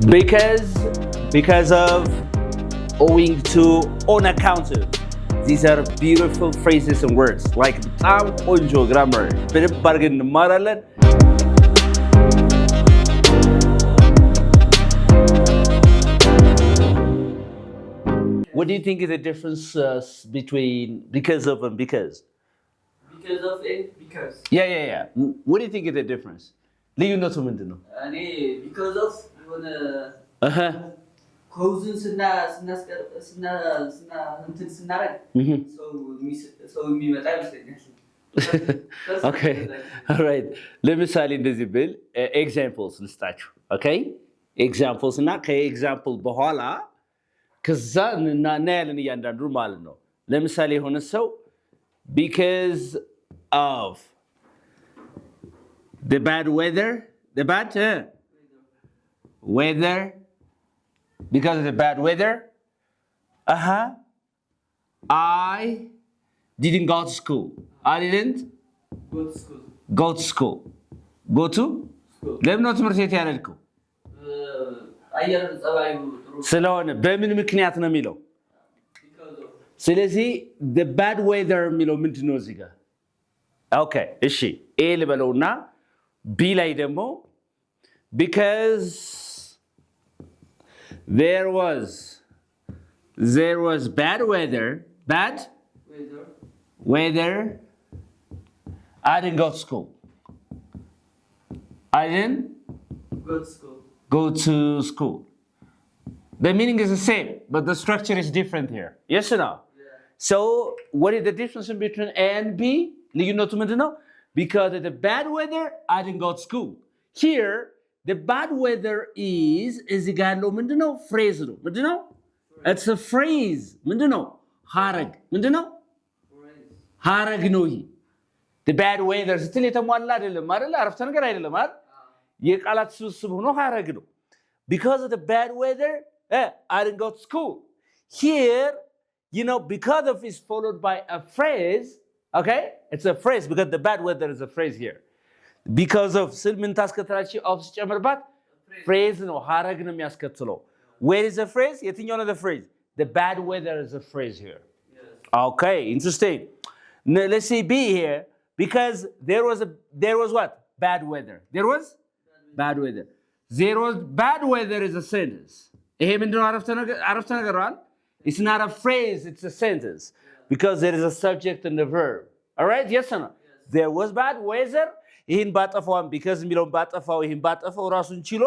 because of, owing to, on account of. These are beautiful phrases and words. Like በጣም ቆንጆ grammar በደንብ አድርገን እንማራለን። What do you think is the difference between because of and because? Because of and because. Yeah. What do you think is the difference? ልዩነቱ ምንድን ነው? እኔ because of የሆነ causes ስናረግ ሰው የሚመጣ ይመስለኛል። Okay, all right. ለምሳሌ እንደዚህ ብል examples ልስጣችሁ። Okay, examples እና ከኤግዛምፕል በኋላ ከዛ እናያለን እያንዳንዱ ማለት ነው። ለምሳሌ የሆነ ሰው because of the bad weather, weather, because of the bad weather, I didn't go to school. I didn't go to school. Go to? ለምን ነው ትምህርት ቤት ያልሄድከው? አየር ጸባዩ ስለሆነ በምን ምክንያት ነው የሚለው? ስለዚህ the bad weather የሚለው ምንድን ነው እዚህ ጋር? ኦኬ እሺ ኤ ልበለውና ቢ ላይ ደግሞ because there was bad weather I didn't go to school. I didn't go to school. The meaning is the same, but the structure is different here. Yes or no? Yeah. So, what is the difference between A and B? ልዩነቱ ምንድን ነው? Because of the bad weather, I didn't go to school. Here, the bad weather is እዚህ ጋር ያለው ምንድን ነው? phrase ነው። ምንድን ነው? It's a phrase. ምንድን ነው? ሐረግ። ምንድን ነው? ሐረግ ነው ይሄ። The bad weather ስትል የተሟላ አይደለም አይደል? አረፍተ ነገር አይደለም አይደል? የቃላት ስብስብ ሆኖ ሐረግ ነው። Because of the bad weather, I didn't go to school. Here, because of is followed by a phrase, okay? It's a phrase because the bad weather is a phrase here. Because of ምን ታስከትላችሁ of ሲጨምርባት phrase ነው ሐረግ ነው የሚያስከትለው. Where is the phrase? የትኛው ነው the phrase? The bad weather is a phrase here. Yes. Okay, interesting. Now, let's see B here because there was what? Bad weather. There was bad weather. There was bad weather is a sentence. ይሄ ምንድነው አረፍተ ነገር አይደል? It's not a phrase, it's a sentence because there is a subject and a verb. All right? Yes or no? Yes. There was bad weather. ይሄን ባጠፋው because የሚለውን ባጠፋው ይሄን ባጠፋው ራሱን ችሎ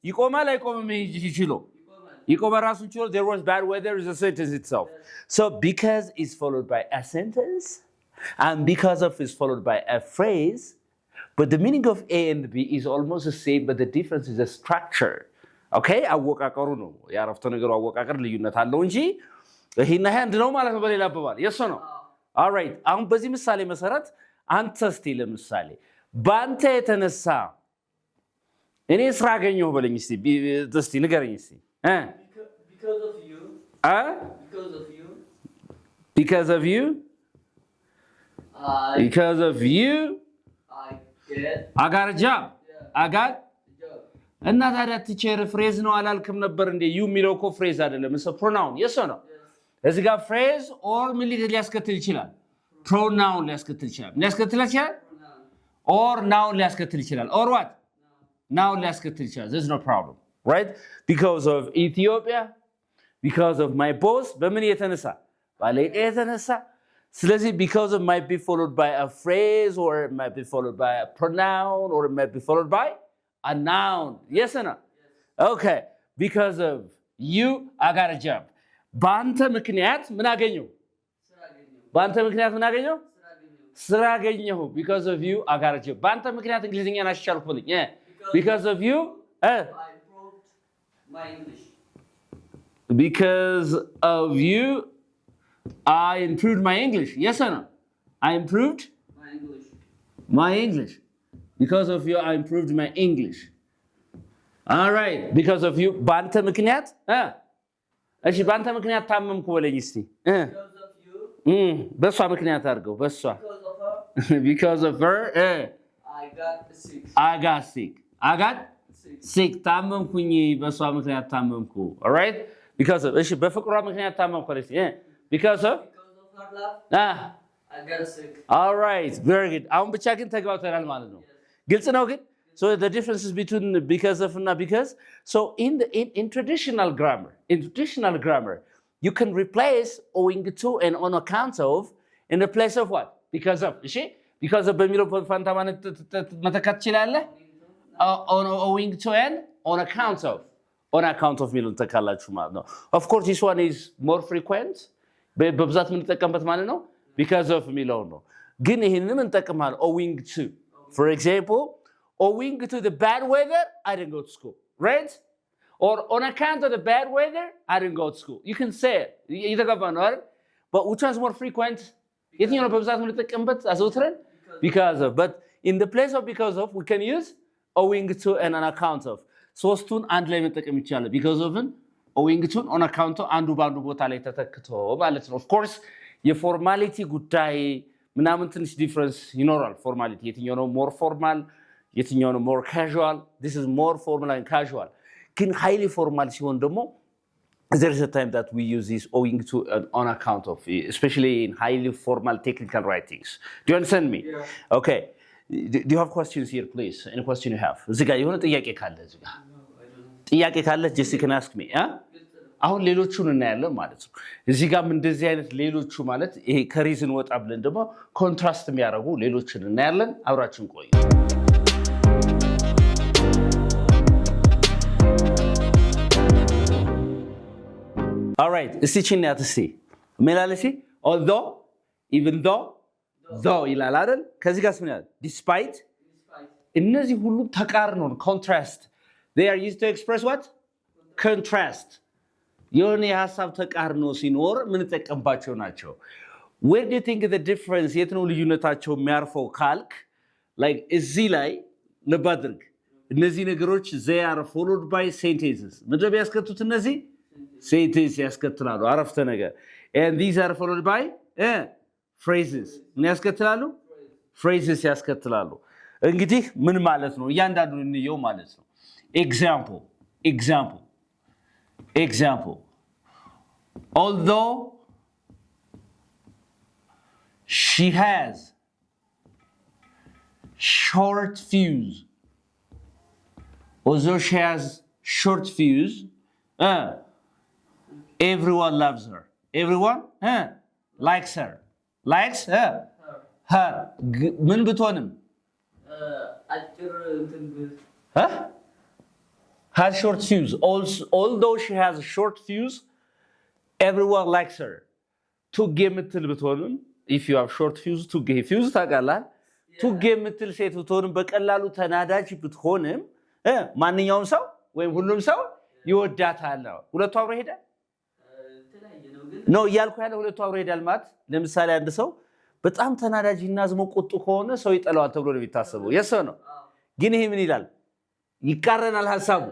ይቆማል አይቆምም ይችሎ ይቆማል ራሱን ችሎ there was bad weather is a sentence itself. So because is followed by a sentence and because of is followed by a phrase. But the meaning of A and B is almost the same, but the difference is the structure. Okay? አወቃቀሩ ነው። የአረፍተ ነገሩ አወቃቀር ልዩነት አለው እንጂ ይሄና ይሄ አንድ ነው ማለት ነው በሌላ አባባል። yes or no? All right. አሁን በዚህ ምሳሌ መሰረት አንተ እስቲ ለምሳሌ ባንተ የተነሳ እኔ ስራ አገኘሁ በለኝ እስቲ ንገረኝ እስቲ because of you because of you I got a job. Yeah. I got እና ታዲያ ቲቸር ፍሬዝ ነው አላልክም ነበር እንዴ? ዩ የሚለው እኮ ፍሬዝ አይደለም it's a pronoun. yes or no? እዚህ ጋር ፍሬዝ or ምን ሊያስከትል ይችላል? pronoun ሊያስከትል ይችላል or noun ሊያስከትል ይችላል or what? noun ሊያስከትል ይችላል. there's no problem, right? because of Ethiopia, because of my boss በምን የተነሳ ባለቀ የተነሳ ስለዚህ because of might be followed by a phrase or it might be followed by a pronoun or it might be followed by a noun. Yes or no? Yes. Okay. Because of you, I got a job. በአንተ ምክንያት ምን አገኘሁ? በአንተ ምክንያት ምን አገኘሁ? ስራ አገኘሁ. Because of you, I got a job. በአንተ ምክንያት እንግሊዝኛን አሻሻልኩ ብለኝ. Because of you, I improved my English. Because of you, I improved my English. Yes or no? I improved my English. Because of you, I improved my English. All right. Because of you, በአንተ ምክንያት እሺ በአንተ ምክንያት ታመምኩ በለኝ እስቲ because of you በሷ ምክንያት አድርገው በሷ because of her I got sick. I got sick ታመምኩኝ በሷ ምክንያት ታመምኩ all right because of እሺ በፍቅሯ ምክንያት ታመምኩ አለች because of her love I got sick all right very good አሁን ብቻ ግን ተግባብተናል ማለት ነው ግልጽ ነው ግን so the differences between because of and because so in traditional grammar you can replace owing to and on account of in the place of what because of እሺ because of በሚለው ፋንታ ማለት መተካት ይችላል owing to and on account of ሚሉን ተካላችሁ ማለት ነው of course this one is more frequent በብዛት የምንጠቀምበት ማለት ነው because of ሚለው ነው ግን ይሄንን እንጠቀማለን owing to for example owing to the bad weather I didn't go to school right or on account of the bad weather I didn't go to school you can say it ይተገባ ነው አይደል but which one is more frequent የትኛው ነው በብዛት የምንጠቀምበት አዘውትረን because of but in the place of because of we can use owing to and on account of ሶስቱን አንድ ላይ መጠቀም ይቻላል because of owing to on account of አንዱ ባንዱ ቦታ ላይ ተተክቶ ማለት ነው of course የፎርማሊቲ ጉዳይ ምናምን ትንሽ ዲፈረንስ ይኖራል ፎርማሊቲ የትኛው ነው more formal የትኛው ነው more casual this is more formal and casual ግን highly formal ሲሆን ደግሞ there is a time that we use this owing to and on account of especially in highly formal technical writings do you understand me yeah. Okay do you have questions here please any question you have እዚህ ጋር የሆነ ጥያቄ ካለ እዚህ ጋር ጥያቄ ካለ just you can ask me አሁን ሌሎቹን እናያለን ማለት ነው እዚህ ጋርም እንደዚህ አይነት ሌሎቹ ማለት ይሄ ከሪዝን ወጣ ብለን ደግሞ ኮንትራስት የሚያደርጉ ሌሎችን እናያለን አብራችን ቆዩ all right እስቲ ቺናት እስቲ ሜላልሲ although even though ይላል አይደል ከዚህ ጋርስ ምን ያለው despite እነዚህ ሁሉ ተቃርኖ ነው contrast they are used to express what contrast የሆነ የሐሳብ ተቃርኖ ሲኖር ምን ተጠቀምባቸው ናቸው where do you think the difference የት ነው ልዩነታቸው የሚያርፈው ካልክ like እዚህ ላይ ለባድርግ እነዚህ ነገሮች they are followed by sentences ምንድነው ያስከቱት እነዚህ sentence ያስከትላሉ አረፍተ ነገር and these are followed by phrases ምን ያስከትላሉ phrases ያስከትላሉ እንግዲህ ምን ማለት ነው እያንዳንዱን እንየው ማለት ነው example although she has short fuse everyone loves her everyone likes her her ምን ብትሆንም አጭር እንትን has short fuse although she has a short fuse everyone likes her to give ምትል ብትሆንም if you have short fuse to give fuse ታውቃለህ to give ምትል ሴት ብትሆንም በቀላሉ ተናዳጅ ብትሆንም ማንኛውም ሰው ወይም ሁሉም ሰው ይወዳታል ሁለቱ አብሮ ይሄዳል ነው እያልኩ ያለው ሁለቱ አብሮ ይሄዳል ማለት ለምሳሌ አንድ ሰው በጣም ተናዳጅና ዝሞ ቁጡ ከሆነ ሰው ይጠላዋል ተብሎ ነው የሚታሰበው የሰው ነው ግን ይሄ ምን ይላል ይቃረናል ሐሳቡ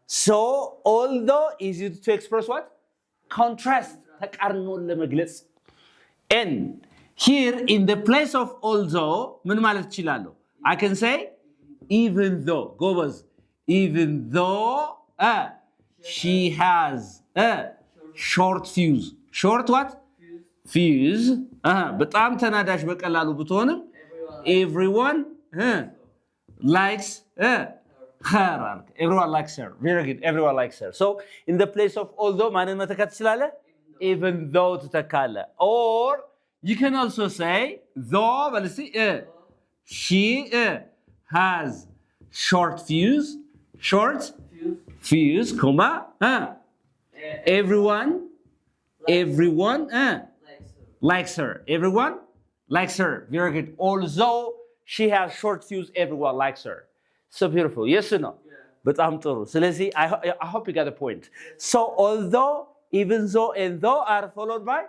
so although is used to express what contrast ተቃርኖን ለመግለጽ and here in the place of although ምን ማለት ይችላል I can say even though goes even though she has a short fuse short what fuse በጣም ተናዳጅ በቀላሉ ብትሆንም everyone likes her everyone likes her very good everyone likes her so in the place of although ማንን መተካት ይችላል even though ትተካለ or you can also say though but see she has short fuse comma everyone likes her everyone likes her very good although she has short fuse everyone likes her so beautiful yes or no በጣም ጥሩ ስለዚህ I hope you got the point so although even though and though are followed by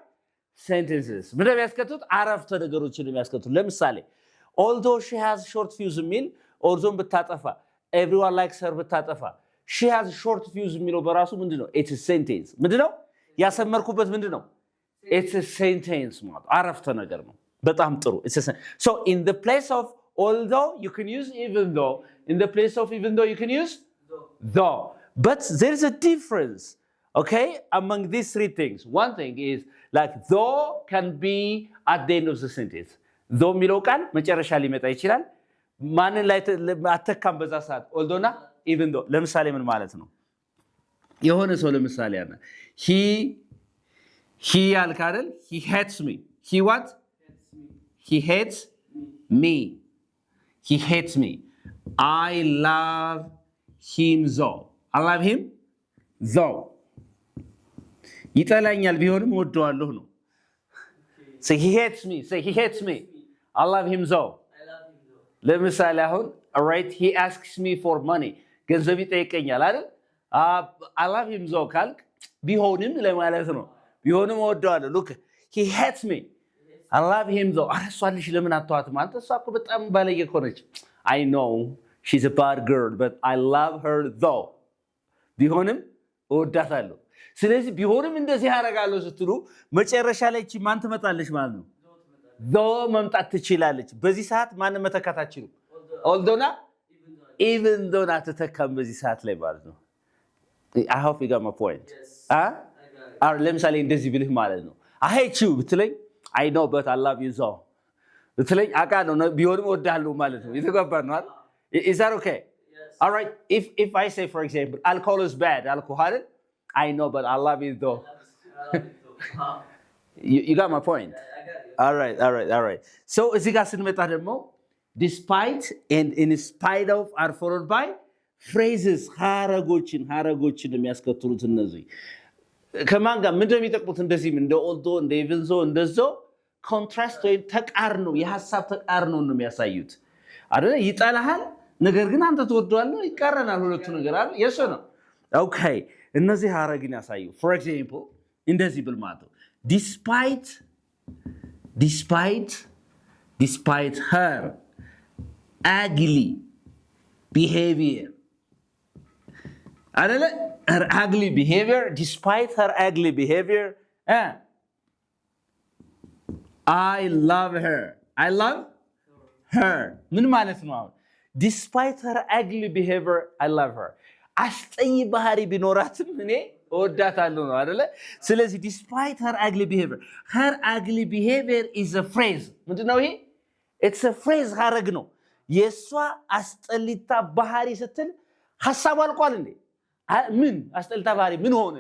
sentences ምንድነው ያስከቱት አረፍተ ነገሮችን የሚያስከቱት ለምሳሌ although she has short fuse የሚል although ብታጠፋ everyone likes her ብታጠፋ she has short fuse የሚለው በራሱ ምንድነው it's a sentence ምንድነው ያሰመርኩበት ምንድነው it's a sentence ማለት አረፍተ ነገር ነው በጣም ጥሩ so in the place of although you can use even though in the place of even though you can use though. But there's a difference, okay, among these three things. One thing is like though can be at the end of the sentence. Though የሚለው ቃል መጨረሻ ሊመጣ ይችላል። ማንን ላይ አተካም በዛ ሰዓት although ና even though ለምሳሌ ምን ማለት ነው? የሆነ ሰው ለምሳሌ ያለ he ያልክ አይደል? He hates me. He what? He hates me. He hates me. I love him though. I love him though. ይጠላኛል ቢሆንም ወደዋለሁ ነው። Say he hates me. Say he hates me. I love him though. ለምሳሌ አሁን alright he asks me for money. ገንዘብ ይጠይቀኛል አይደል? I love him though ካልክ ቢሆንም ለማለት ነው። ቢሆንም ወደዋለሁ. Look, he hates me. I love him though. እሷ ልጅ ለምን አትተዋትም? አንተ እሷ እኮ በጣም ባለየ እኮ ነች. I know she's a bad girl, but I love her though. ቢሆንም እወዳታለሁ። ስለዚህ ቢሆንም እንደዚህ ያደርጋለሁ ስትሉ መጨረሻ ላይ እቺ ማን ትመጣለች ማለት ነው? though መምጣት ትችላለች። በዚህ ሰዓት ማን መተካት አትችሉም? although ና even though ና ተተካም በዚህ ሰዓት ላይ ማለት ነው። I hope you got my point. ለምሳሌ እንደዚህ ብልህ ማለት ነው I hate you ብትለኝ I know but I love you though. ብትለኝ አውቃለሁ ቢሆንም እወዳለሁ ማለት ነው። የተግባባን ነው አይደል? Is that okay? Yes. All right. If I say, for example, alcohol is bad, alcohol, I know, but I love it though. You got my point? I got you. All right. So, እዚህ ጋር ስንመጣ ደግሞ despite and in spite of are followed by phrases, ሀረጎችን የሚያስከትሉት እነዚህ ከማን ጋር ምንድነው የሚጠቅሙት? እንደዚህም እንደ although እንደ even though እንደዛው ኮንትራስት ወይም ተቃርኖ የሐሳብ ተቃርኖ ነው የሚያሳዩት አይደል? ይጣላሃል ነገር ግን አንተ ትወደዋለህ፣ ይቃረናል ሁለቱ ነገር አይደል? የሱ ነው። ኦኬ እነዚህ ሀረግን ያሳዩ። for example እንደዚህ ብል ማለት ነው despite her ugly behavior አይደለ? her ugly behavior, despite her ugly behavior, I love her. I love her. ምን ማለት ነው አሁን? despite her ugly behavior, I love her. አስጠይ ባህሪ ቢኖራትም እኔ እወዳታለሁ ነው አይደለ? ስለዚህ despite her ugly behavior is a phrase. ምንድነው ይሄ? it's a phrase ሀረግ ነው። የሷ አስጠሊታ ባህሪ ስትል ሐሳቡ አልቋል እንዴ? ምን አስጠሊታ ባህሪ ምን ሆነ?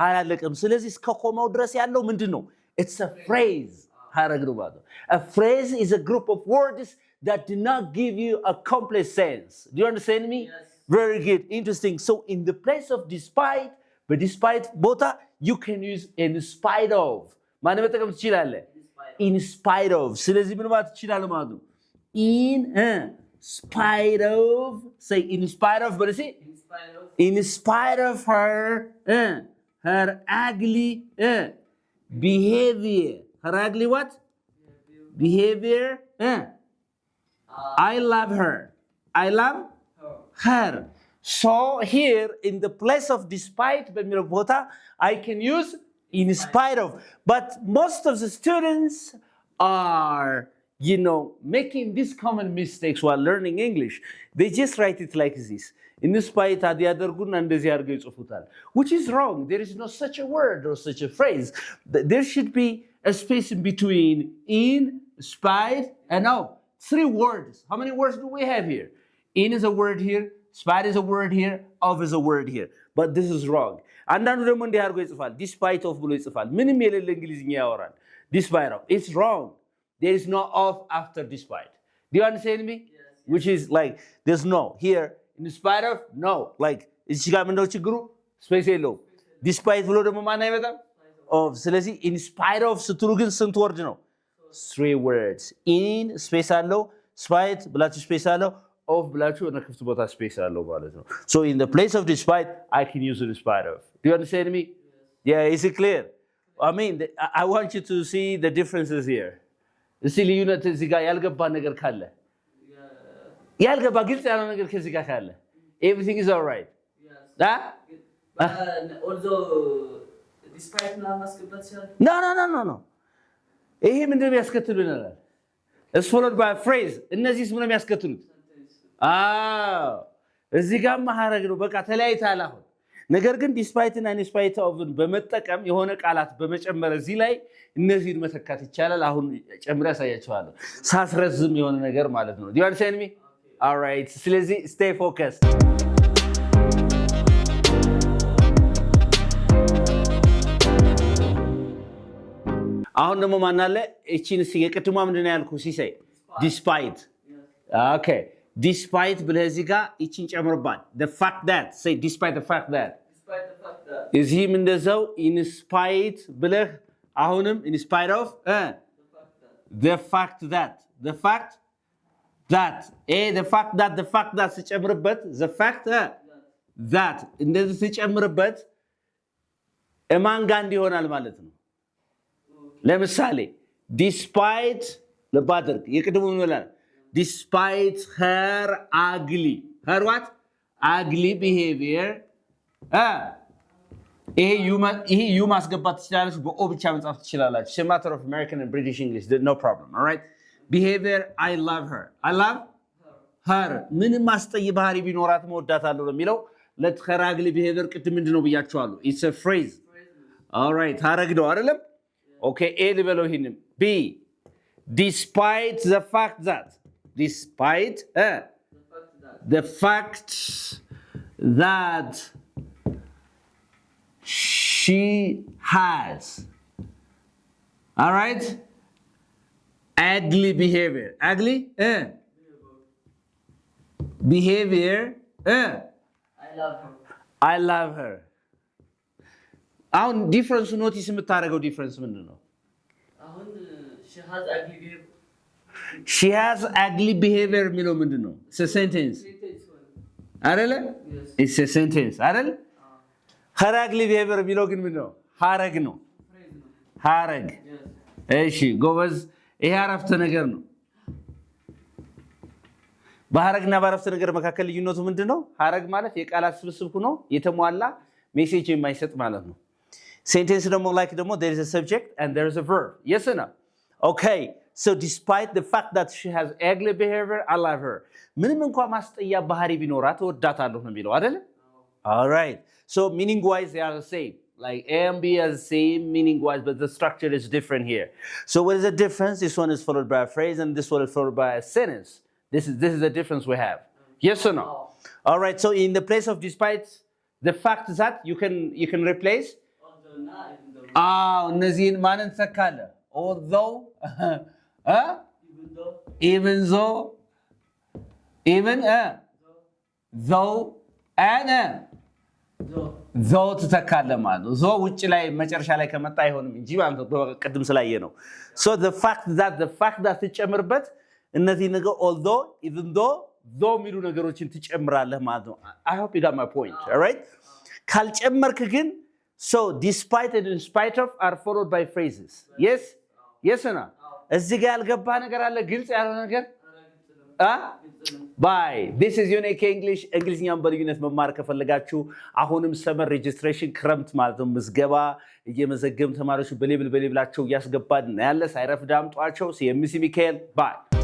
አላለቀም። ስለዚህ እስከ ኮማው ድረስ ያለው ምንድነው? it's a phrase ሀረግ ነው ማለት ነው። a phrase is a group of words that do not give you a complete sense. Do you understand me? Yes. Very good. Interesting. So in the place of despite, but despite ቦታ you can use in spite of. ማን መጠቀም ትችላለህ? in spite of. ስለዚህ ምን ማለት ትችላለህ ማለት ነው? in spite of. Say in spite of, but see? In spite of her ugly behavior. Her ugly what? Behavior. I love her. I love her. So here in the place of despite, I can use in spite of. But most of the students are, making these common mistakes while learning English. They just write it like this. In spite of the other good and the which is wrong. There is no such a word or such a phrase. There should be a space in between in, spite, and of. 3 words. How many words do we have here? In is a word here, spite is a word here, of is a word here. But this is wrong. አንዳንዱ ደግሞ እንዲህ አድርጎ ይጽፋል። despite of ብሎ ይጽፋል። ምንም የሌለ እንግሊዝኛ ያወራል። despite of. It's wrong. There is no of after despite. Do you understand me? Yes. Which is like, there's no. Here, in spite of, no. Like, እዚህ ጋር ምንድነው ችግሩ? ስፔስ የለውም። despite ብሎ ደግሞ ማን አይመጣም? of. ስለዚህ in spite of ስትሉ ግን ስንት ወርድ ነው? 3 words. in space አለው፣ spite ብላችሁ space አለው፣ of ብላችሁ እና ክፍት ቦታ space አለው ማለት ነው። So in the place of despite, I can use in spite of. Do you understand me? Yes. Yeah, is it clear? I mean, I want you to see the differences here. እስቲ ልዩነት እዚህ ጋር ያልገባ ነገር ካለ ያልገባ ግልጽ ያለው ነገር ከዚህ ጋር ካለ everything is all right. Yes. Although despite now ማስገባት ይችላል? No. ይሄ ምንድነው የሚያስከትሉናል? It's followed by a phrase. እነዚህስ ምንድነው የሚያስከትሉት? እዚህ ጋር ሐረግ ነው በቃ ተለያይታል አሁን ነገር ግን ዲስፓይት እና ኢንስፓይት ኦፍን በመጠቀም የሆነ ቃላት በመጨመር እዚህ ላይ እነዚህን መተካት ይቻላል አሁን ጨምሬ ያሳያችኋለሁ ሳስረዝም የሆነ ነገር ማለት ነው do you understand me all right ስለዚህ stay focused አሁን ደግሞ ማን አለ እቺን የቅድሟ ምንድነው ያልኩ ሲሳይ despite okay despite ብለህ እዚህ ጋር እቺን ጨምርባት the fact that say despite the fact that እዚህም እንደዛው in spite ብለህ አሁንም in spite of the fact that the fact that ሲጨምርበት the fact that እንደዚህ ሲጨምርበት እማን ጋር እንዲሆናል ማለት ነው ለምሳሌ despite ለባድርግ የቅድሙ ምን ይላል despite her ugly her what ugly behavior ይሄ you ማስገባት ትችላለሽ በኦ ብቻ መጻፍ ትችላላችሁ it's a matter of American and British English no problem all right behavior I love her ምንም ማስጠይ ባህሪ ቢኖራት መወዳታለሁ ለሚለው let her ugly behavior ቅድም ምንድነው ብያችኋለሁ it's a phrase all right ሐረግ ነው አይደለም okay a ልበለው ይሄንን b despite the fact that the fact that she has all right ugly behavior behavior I love her አሁን ዲፈረንስ ኖቲስ የምታደርገው ዲፈረንስ ምንድነው አሁን she has ugly behavior የሚለው ምንድነው it's a sentence አይደለ it's a sentence አይደል her ugly behavior የሚለው ግን ምንድነው ሐረግ ነው ሐረግ እሺ ጎበዝ ይሄ አረፍተ ነገር ነው በሐረግና በአረፍተ ነገር መካከል ልዩነቱ ምንድነው ሐረግ ማለት የቃላት ስብስብ ሆኖ የተሟላ ሜሴጅ የማይሰጥ ማለት ነው sentence ደግሞ like ደግሞ there is a subject and there is a verb yes or no okay so despite the fact that she has ugly behavior I love her ምንም እንኳን ማስጠያ ባህሪ ቢኖራት ወዳታለሁ ነው የሚለው አይደል all right so meaning wise they are the same like A and B are the same meaning wise but the structure is different here so what is the difference this one is followed by a phrase and this one is followed by a sentence this is the difference we have yes or no all right so in the place of despite the fact that you can replace እነዚህን ማንን ተካለ although even though and though ተካለ ማለት ነው though ውጭ ላይ መጨረሻ ላይ ከመጣ አይሆንም እንጂ ማለት ቅድም ስላየ ነው so the fact that ትጨምርበት እነዚህ ነገር although even though ሚሉ ነገሮችን ትጨምራለህ ማለት ነው I hope you got my point all right ካልጨመርክ ግን so despite and in spite of are followed by phrases yes or no እዚህ ጋር ያልገባ ነገር አለ ግልጽ ያለው ነገር bye this is unique english እንግሊዝኛን በልዩነት መማር ከፈለጋችሁ አሁንም ሰመር ሬጅስትሬሽን ክረምት ማለት ነው ምዝገባ እየመዘገም ተማሪዎች በሌብላቸው ያስገባን ያለ ሳይረፍድ አምጧቸው ሲኤምሲ ሚካኤል bye